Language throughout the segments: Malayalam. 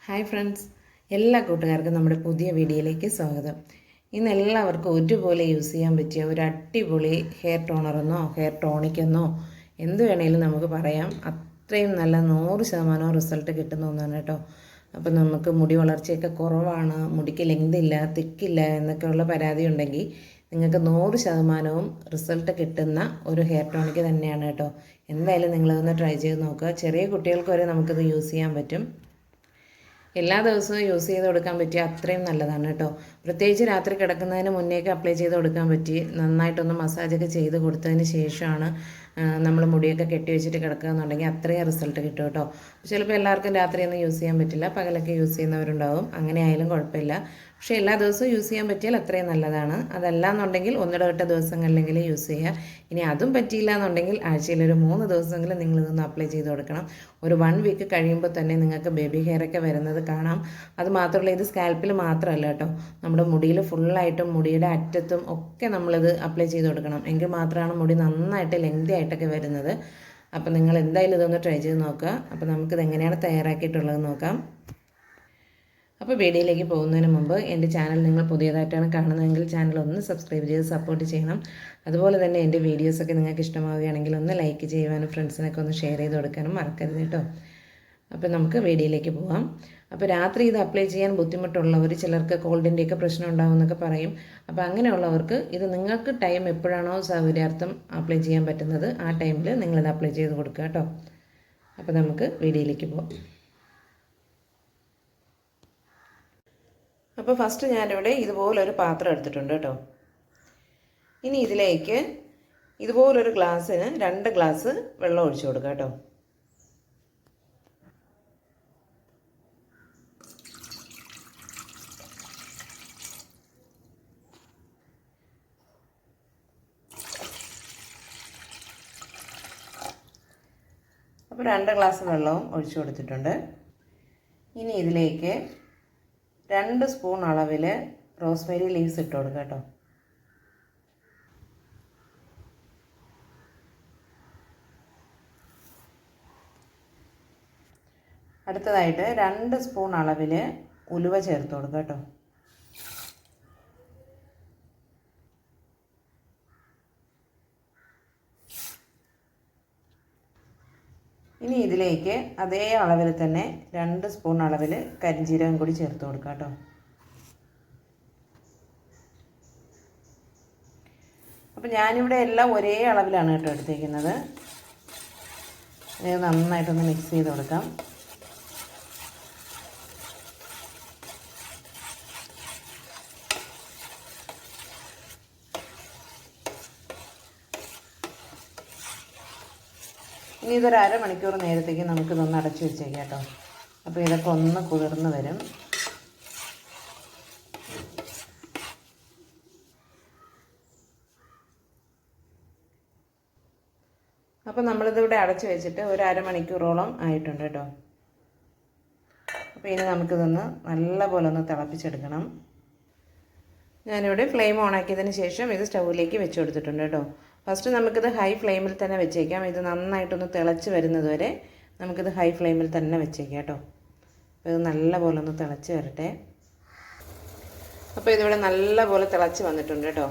ഹായ് ഫ്രണ്ട്സ്, എല്ലാ കൂട്ടുകാർക്കും നമ്മുടെ പുതിയ വീഡിയോയിലേക്ക് സ്വാഗതം. ഇന്ന് എല്ലാവർക്കും ഒരുപോലെ യൂസ് ചെയ്യാൻ പറ്റിയ ഒരു അടിപൊളി ഹെയർ ടോണറെന്നോ ഹെയർ ടോണിക്കെന്നോ എന്ത് വേണേലും നമുക്ക് പറയാം. അത്രയും നല്ല 100% റിസൾട്ട് കിട്ടുന്ന ഒന്നാണ് കേട്ടോ. അപ്പം നമുക്ക് മുടി വളർച്ചയൊക്കെ കുറവാണ്, മുടിക്ക് ലെങ്ത് ഇല്ല, തിക്കില്ല എന്നൊക്കെയുള്ള പരാതി ഉണ്ടെങ്കിൽ നിങ്ങൾക്ക് 100% റിസൾട്ട് കിട്ടുന്ന ഒരു ഹെയർ ടോണിക്ക് തന്നെയാണ് കേട്ടോ. എന്തായാലും നിങ്ങളതൊന്ന് ട്രൈ ചെയ്ത് നോക്കുക. ചെറിയ കുട്ടികൾക്ക് വരെ നമുക്കിത് യൂസ് ചെയ്യാൻ പറ്റും. എല്ലാ ദിവസവും യൂസ് ചെയ്ത് കൊടുക്കാൻ പറ്റിയ അത്രയും നല്ലതാണ് കേട്ടോ. പ്രത്യേകിച്ച് രാത്രി കിടക്കുന്നതിന് മുന്നേയൊക്കെ അപ്ലൈ ചെയ്ത് കൊടുക്കാൻ പറ്റി നന്നായിട്ടൊന്ന് മസാജൊക്കെ ചെയ്ത് കൊടുത്തതിന് ശേഷമാണ് നമ്മൾ മുടിയൊക്കെ കെട്ടി വെച്ചിട്ട് കിടക്കുക എന്നുണ്ടെങ്കിൽ അത്രയും റിസൾട്ട് കിട്ടും കേട്ടോ. ചിലപ്പോൾ എല്ലാവർക്കും രാത്രിയൊന്നും യൂസ് ചെയ്യാൻ പറ്റില്ല, പകലൊക്കെ യൂസ് ചെയ്യുന്നവരുണ്ടാവും. അങ്ങനെ ആയാലും കുഴപ്പമില്ല. പക്ഷേ എല്ലാ ദിവസവും യൂസ് ചെയ്യാൻ പറ്റിയാൽ അത്രയും നല്ലതാണ്. അതല്ല എന്നുണ്ടെങ്കിൽ ഒന്നിടവിട്ട ദിവസങ്ങളിലെങ്കിലും യൂസ് ചെയ്യുക. ഇനി അതും പറ്റിയില്ല എന്നുണ്ടെങ്കിൽ ആഴ്ചയിൽ ഒരു 3 ദിവസമെങ്കിലും നിങ്ങളിതൊന്ന് അപ്ലൈ ചെയ്ത് കൊടുക്കണം. ഒരു 1 വീക്ക് കഴിയുമ്പോൾ തന്നെ നിങ്ങൾക്ക് ബേബി ഹെയറൊക്കെ വരുന്നത് കാണാം. അത് മാത്രമല്ല, ഇത് സ്കാൽപ്പിൽ മാത്രമല്ല കേട്ടോ, നമ്മുടെ മുടിയിൽ ഫുള്ളായിട്ടും മുടിയുടെ അറ്റത്തും ഒക്കെ നമ്മളിത് അപ്ലൈ ചെയ്ത് കൊടുക്കണം. എങ്കിൽ മാത്രമാണ് മുടി നന്നായിട്ട് ലെങ്തി ആയിട്ടൊക്കെ വരുന്നത്. അപ്പോൾ നിങ്ങൾ എന്തായാലും ഇതൊന്ന് ട്രൈ ചെയ്ത് നോക്കുക. അപ്പോൾ നമുക്കിത് എങ്ങനെയാണ് തയ്യാറാക്കിയിട്ടുള്ളത് നോക്കാം. അപ്പോൾ വീഡിയോയിലേക്ക് പോകുന്നതിന് മുമ്പ് എൻ്റെ ചാനൽ നിങ്ങൾ പുതിയതായിട്ടാണ് കാണുന്നതെങ്കിൽ ചാനൽ ഒന്ന് സബ്സ്ക്രൈബ് ചെയ്ത് സപ്പോർട്ട് ചെയ്യണം. അതുപോലെ തന്നെ എൻ്റെ വീഡിയോസൊക്കെ നിങ്ങൾക്ക് ഇഷ്ടമാവുകയാണെങ്കിൽ ഒന്ന് ലൈക്ക് ചെയ്യുവാനും ഫ്രണ്ട്സിനൊക്കെ ഒന്ന് ഷെയർ ചെയ്ത് കൊടുക്കാനും മറക്കരുത് കേട്ടോ. അപ്പോൾ നമുക്ക് വീഡിയോയിലേക്ക് പോകാം. അപ്പോൾ രാത്രി ഇത് അപ്ലൈ ചെയ്യാൻ ബുദ്ധിമുട്ടുള്ളവർ, ചിലർക്ക് കോൾഡിൻ്റെയൊക്കെ പ്രശ്നം ഉണ്ടാവും എന്നൊക്കെ പറയും. അപ്പോൾ അങ്ങനെയുള്ളവർക്ക് ഇത് നിങ്ങൾക്ക് ടൈം എപ്പോഴാണോ സൗകര്യാർത്ഥം അപ്ലൈ ചെയ്യാൻ പറ്റുന്നത് ആ ടൈമിൽ നിങ്ങളിത് അപ്ലൈ ചെയ്ത് കൊടുക്കുക കേട്ടോ. അപ്പോൾ നമുക്ക് വീഡിയോയിലേക്ക് പോകാം. അപ്പോൾ ഫസ്റ്റ് ഞാനിവിടെ ഇതുപോലൊരു പാത്രം എടുത്തിട്ടുണ്ട് കേട്ടോ. ഇനി ഇതിലേക്ക് ഇതുപോലൊരു ഗ്ലാസ്സിന് 2 ഗ്ലാസ് വെള്ളം ഒഴിച്ചു കൊടുക്കുക കേട്ടോ. അപ്പോൾ 2 ഗ്ലാസ് വെള്ളവും ഒഴിച്ചു കൊടുത്തിട്ടുണ്ട്. ഇനി ഇതിലേക്ക് 2 സ്പൂൺ അളവിൽ റോസ്മേരി ലീവ്സ് ഇട്ട് കൊടുക്കുക കേട്ടോ. അടുത്തതായിട്ട് 2 സ്പൂൺ അളവിൽ ഉലുവ ചേർത്ത് കൊടുക്കുക കേട്ടോ. ഇനി ഇതിലേക്ക് അതേ അളവിൽ തന്നെ 2 സ്പൂൺ അളവിൽ കരിഞ്ജീരകം കൂടി ചേർത്ത് കൊടുക്കുക കേട്ടോ. അപ്പോൾ ഞാനിവിടെ എല്ലാം ഒരേ അളവിലാണ് കേട്ടോ എടുത്തേക്കുന്നത്. ഇത് നന്നായിട്ടൊന്ന് മിക്സ് ചെയ്ത് കൊടുക്കാം. ഇനി ഇതൊരു അരമണിക്കൂർ നേരത്തേക്ക് നമുക്കിതൊന്ന് അടച്ചു വെച്ചേക്കാം കേട്ടോ. അപ്പോൾ ഇതൊക്കെ ഒന്ന് കുതിർന്ന് വരും. അപ്പോൾ നമ്മളിതിവിടെ അടച്ചു വെച്ചിട്ട് ഒരു അരമണിക്കൂറോളം ആയിട്ടുണ്ട് കേട്ടോ. അപ്പോൾ ഇനി നമുക്കിതൊന്ന് നല്ലപോലെ ഒന്ന് തിളപ്പിച്ചെടുക്കണം. ഞാനിവിടെ ഫ്ലെയിം ഓണാക്കിയതിന് ശേഷം ഇത് സ്റ്റൗവിലേക്ക് വെച്ച് കൊടുത്തിട്ടുണ്ട് കേട്ടോ. ഫസ്റ്റ് നമുക്കിത് ഹൈ ഫ്ലെയിമിൽ തന്നെ വെച്ചേക്കാം. ഇത് നന്നായിട്ടൊന്ന് തിളച്ച് വരുന്നത് വരെ നമുക്കിത് ഹൈ ഫ്ലെയിമിൽ തന്നെ വെച്ചേക്കാം കേട്ടോ. അപ്പോൾ ഇത് നല്ലപോലെ ഒന്ന് തിളച്ച് വരട്ടെ. അപ്പോൾ ഇതിവിടെ നല്ലപോലെ തിളച്ച് വന്നിട്ടുണ്ട് കേട്ടോ.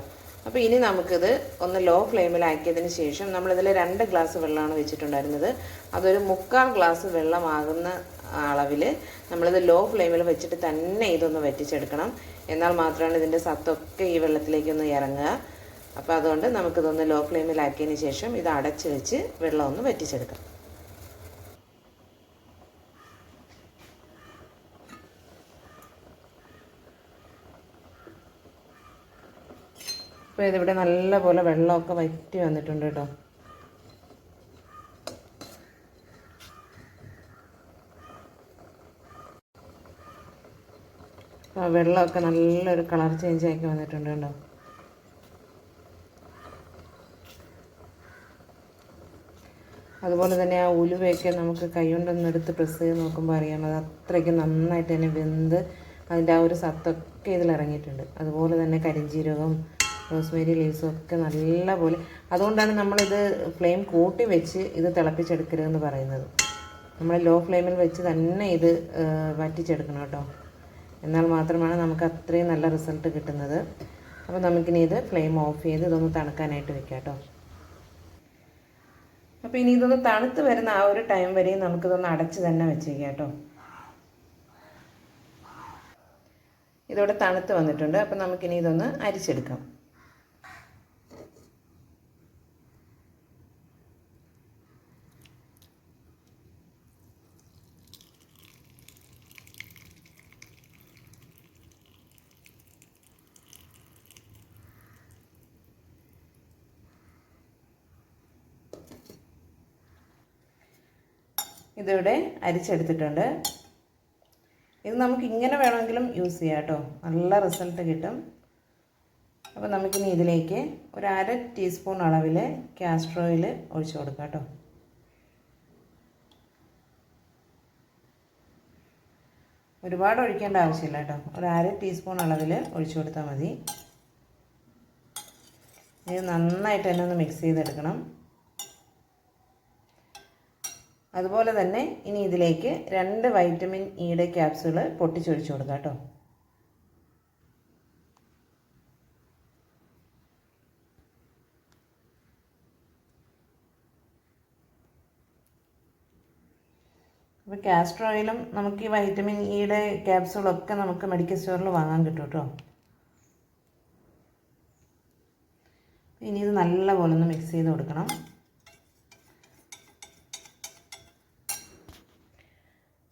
അപ്പോൾ ഇനി നമുക്കിത് ഒന്ന് ലോ ഫ്ലെയിമിലാക്കിയതിന് ശേഷം നമ്മളിതിൽ 2 ഗ്ലാസ് വെള്ളമാണ് വെച്ചിട്ടുണ്ടായിരുന്നത്. അതൊരു 3/4 ഗ്ലാസ് വെള്ളമാകുന്ന അളവിൽ നമ്മളിത് ലോ ഫ്ലെയിമിൽ വെച്ചിട്ട് തന്നെ ഇതൊന്ന് വറ്റിച്ചെടുക്കണം. എന്നാൽ മാത്രമാണ് ഇതിൻ്റെ സത്തൊക്കെ ഈ വെള്ളത്തിലേക്കൊന്ന് ഇറങ്ങുക. അപ്പോൾ അതുകൊണ്ട് നമുക്കിതൊന്ന് ലോ ഫ്ലെയിമിലാക്കിയതിന് ശേഷം ഇത് അടച്ച് വെച്ച് വെള്ളം ഒന്ന് വറ്റിച്ചെടുക്കാം. അപ്പോൾ ഇതിവിടെ നല്ലപോലെ വെള്ളമൊക്കെ വറ്റി വന്നിട്ടുണ്ട് കേട്ടോ. അപ്പോൾ വെള്ളമൊക്കെ നല്ലൊരു കളർ ചേഞ്ച് ആക്കി വന്നിട്ടുണ്ട് കേട്ടോ. അതുപോലെ തന്നെ ആ ഉലുവയൊക്കെ നമുക്ക് കൈകൊണ്ടൊന്നെടുത്ത് പ്രസ് ചെയ്ത് നോക്കുമ്പോൾ അറിയാം, അത് അത്രയ്ക്ക് നന്നായിട്ട് തന്നെ വെന്ത് അതിൻ്റെ ആ ഒരു സത്തൊക്കെ ഇതിലിറങ്ങിയിട്ടുണ്ട്. അതുപോലെ തന്നെ കരിഞ്ജീരകവും റോസ്മേരി ലീവ്സും ഒക്കെ നല്ലപോലെ, അതുകൊണ്ടാണ് നമ്മളിത് ഫ്ലെയിം കൂട്ടി വെച്ച് ഇത് തിളപ്പിച്ചെടുക്കരുതെന്ന് പറയുന്നത്. നമ്മൾ ലോ ഫ്ലെയിമിൽ വെച്ച് തന്നെ ഇത് വറ്റിച്ചെടുക്കണം കേട്ടോ. എന്നാൽ മാത്രമാണ് നമുക്ക് അത്രയും നല്ല റിസൾട്ട് കിട്ടുന്നത്. അപ്പോൾ നമുക്കിനി ഇത് ഫ്ലെയിം ഓഫ് ചെയ്ത് ഇതൊന്ന് തണുക്കാനായിട്ട് വെക്കാം കേട്ടോ. അപ്പോൾ ഇനി ഇതൊന്ന് തണുത്ത് വരുന്ന ആ ഒരു ടൈം വരെയും നമുക്കിതൊന്ന് അടച്ച് തന്നെ വെച്ചേക്കാം കേട്ടോ. ഇതോടെ തണുത്ത് വന്നിട്ടുണ്ട്. അപ്പോൾ നമുക്കിനി ഇതൊന്ന് അരിച്ചെടുക്കാം. ഇതിവിടെ അരിച്ചെടുത്തിട്ടുണ്ട്. ഇത് നമുക്ക് ഇങ്ങനെ വേണമെങ്കിലും യൂസ് ചെയ്യാം കേട്ടോ, നല്ല റിസൾട്ട് കിട്ടും. അപ്പോൾ നമുക്കിനി ഇതിലേക്ക് ഒരു 1/2 ടീസ്പൂൺ അളവിൽ കാസ്റ്റർ ഓയിൽ ഒഴിച്ചു കൊടുക്കാം കേട്ടോ. ഒരുപാട് ഒഴിക്കേണ്ട ആവശ്യമില്ല കേട്ടോ, ഒരു 1/2 ടീസ്പൂൺ അളവിൽ ഒഴിച്ചു കൊടുത്താൽ മതി. ഇത് നന്നായിട്ട് തന്നെ ഒന്ന് മിക്സ് ചെയ്തെടുക്കണം. അതുപോലെ തന്നെ ഇനി ഇതിലേക്ക് 2 വൈറ്റമിൻ ഇയുടെ ക്യാപ്സ്യൂൾ പൊട്ടിച്ചൊഴിച്ചു കൊടുക്കാം കേട്ടോ. അപ്പോൾ കാസ്റ്റർ ഓയിലും നമുക്ക് ഈ വൈറ്റമിൻ ഇയുടെ ക്യാപ്സ്യൂളൊക്കെ നമുക്ക് മെഡിക്കൽ സ്റ്റോറിൽ വാങ്ങാൻ കിട്ടും കേട്ടോ. ഇനി ഇത് നല്ലപോലെ ഒന്ന് മിക്സ് ചെയ്ത് കൊടുക്കണം.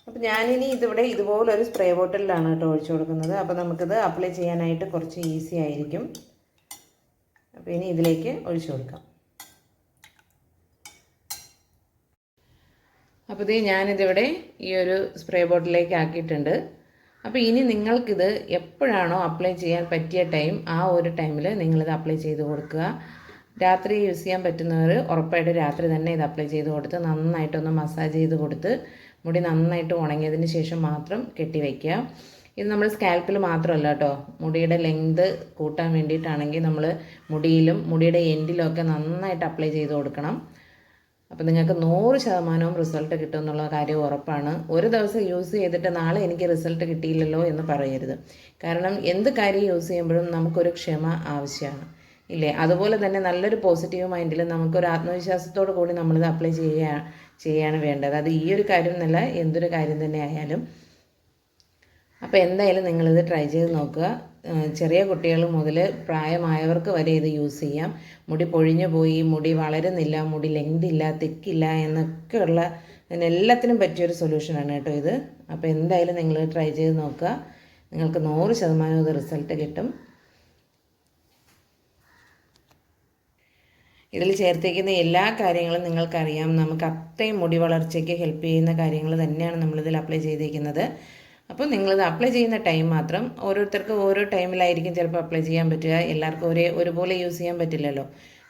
അപ്പോൾ ഞാനിനി ഇതിവിടെ ഇതുപോലൊരു സ്പ്രേ ബോട്ടിലാണ് കേട്ടോ ഒഴിച്ചു കൊടുക്കുന്നത്. അപ്പോൾ നമുക്കിത് അപ്ലൈ ചെയ്യാനായിട്ട് കുറച്ച് ഈസി ആയിരിക്കും. അപ്പോൾ ഇനി ഇതിലേക്ക് ഒഴിച്ചു കൊടുക്കാം. അപ്പോൾ ഇത് ഞാനിതിവിടെ ഈ ഒരു സ്പ്രേ ബോട്ടിലേക്ക് ആക്കിയിട്ടുണ്ട്. അപ്പോൾ ഇനി നിങ്ങൾക്കിത് എപ്പോഴാണോ അപ്ലൈ ചെയ്യാൻ പറ്റിയ ടൈം, ആ ഒരു ടൈമിൽ നിങ്ങളിത് അപ്ലൈ ചെയ്ത് കൊടുക്കുക. രാത്രി യൂസ് ചെയ്യാൻ പറ്റുന്നവർ ഉറപ്പായിട്ട് രാത്രി തന്നെ ഇത് അപ്ലൈ ചെയ്ത് കൊടുത്ത് നന്നായിട്ടൊന്ന് മസാജ് ചെയ്ത് കൊടുത്ത് മുടി നന്നായിട്ട് ഉണങ്ങിയതിന് ശേഷം മാത്രം കെട്ടി വയ്ക്കുക. ഇത് നമ്മൾ സ്കാൽപ്പിൽ മാത്രമല്ല കേട്ടോ, മുടിയുടെ ലെങ്ത് കൂട്ടാൻ വേണ്ടിയിട്ടാണെങ്കിൽ നമ്മൾ മുടിയിലും മുടിയുടെ എൻഡിലും ഒക്കെ നന്നായിട്ട് അപ്ലൈ ചെയ്ത് കൊടുക്കണം. അപ്പോൾ നിങ്ങൾക്ക് 100% റിസൾട്ട് കിട്ടും എന്നുള്ള കാര്യം ഉറപ്പാണ്. ഒരു ദിവസം യൂസ് ചെയ്തിട്ട് നാളെ എനിക്ക് റിസൾട്ട് കിട്ടിയില്ലല്ലോ എന്ന് പറയരുത്. കാരണം എന്ത് കാര്യം യൂസ് ചെയ്യുമ്പോഴും നമുക്കൊരു ക്ഷമ ആവശ്യമാണ്, ഇല്ലേ? അതുപോലെ തന്നെ നല്ലൊരു പോസിറ്റീവ് മൈൻഡിൽ നമുക്കൊരു ആത്മവിശ്വാസത്തോടു കൂടി നമ്മളിത് അപ്ലൈ ചെയ്യാണ് വേണ്ടത്. അത് ഈ ഒരു കാര്യം എന്നല്ല, എന്തൊരു കാര്യം തന്നെ ആയാലും. അപ്പോൾ എന്തായാലും നിങ്ങളിത് ട്രൈ ചെയ്ത് നോക്കുക. ചെറിയ കുട്ടികൾ മുതൽ പ്രായമായവർക്ക് വരെ ഇത് യൂസ് ചെയ്യാം. മുടി പൊഴിഞ്ഞു പോയി, മുടി വളരുന്നില്ല, മുടി ലെങ്ത് ഇല്ല, തിക്കില്ല എന്നൊക്കെയുള്ള ഇതിനെല്ലാത്തിനും പറ്റിയൊരു സൊല്യൂഷനാണ് കേട്ടോ ഇത്. അപ്പോൾ എന്തായാലും നിങ്ങൾ ട്രൈ ചെയ്ത് നോക്കുക. നിങ്ങൾക്ക് 100% ഇത് റിസൾട്ട് കിട്ടും. ഇതിൽ ചേർത്തേക്കുന്ന എല്ലാ കാര്യങ്ങളും നിങ്ങൾക്കറിയാം. നമുക്ക് അത്രയും മുടി വളർച്ചയ്ക്ക് ഹെൽപ്പ് ചെയ്യുന്ന കാര്യങ്ങൾ തന്നെയാണ് നമ്മളിതിൽ അപ്ലൈ ചെയ്തിരിക്കുന്നത്. അപ്പോൾ നിങ്ങളിത് അപ്ലൈ ചെയ്യുന്ന ടൈം മാത്രം ഓരോരുത്തർക്കും ഓരോ ടൈമിലായിരിക്കും ചിലപ്പോൾ അപ്ലൈ ചെയ്യാൻ പറ്റുക. എല്ലാവർക്കും ഒരുപോലെ യൂസ് ചെയ്യാൻ പറ്റില്ലല്ലോ.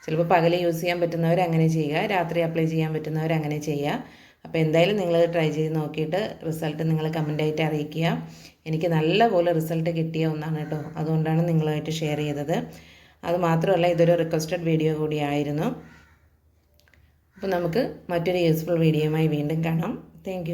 ചിലപ്പോൾ പകൽ യൂസ് ചെയ്യാൻ പറ്റുന്നവർ അങ്ങനെ ചെയ്യുക, രാത്രി അപ്ലൈ ചെയ്യാൻ പറ്റുന്നവർ അങ്ങനെ ചെയ്യുക. അപ്പോൾ എന്തായാലും നിങ്ങളിത് ട്രൈ ചെയ്ത് നോക്കിയിട്ട് റിസൾട്ട് നിങ്ങൾ കമൻ്റായിട്ട് അറിയിക്കുക. എനിക്ക് നല്ലപോലെ റിസൾട്ട് കിട്ടിയ ഒന്നാണ് കേട്ടോ, അതുകൊണ്ടാണ് നിങ്ങളുമായിട്ട് ഷെയർ ചെയ്തത്. അതുമാത്രമല്ല, ഇതൊരു റിക്വസ്റ്റഡ് വീഡിയോ കൂടിയായിരുന്നു. അപ്പോൾ നമുക്ക് മറ്റൊരു യൂസ്ഫുൾ വീഡിയോയുമായി വീണ്ടും കാണാം. താങ്ക്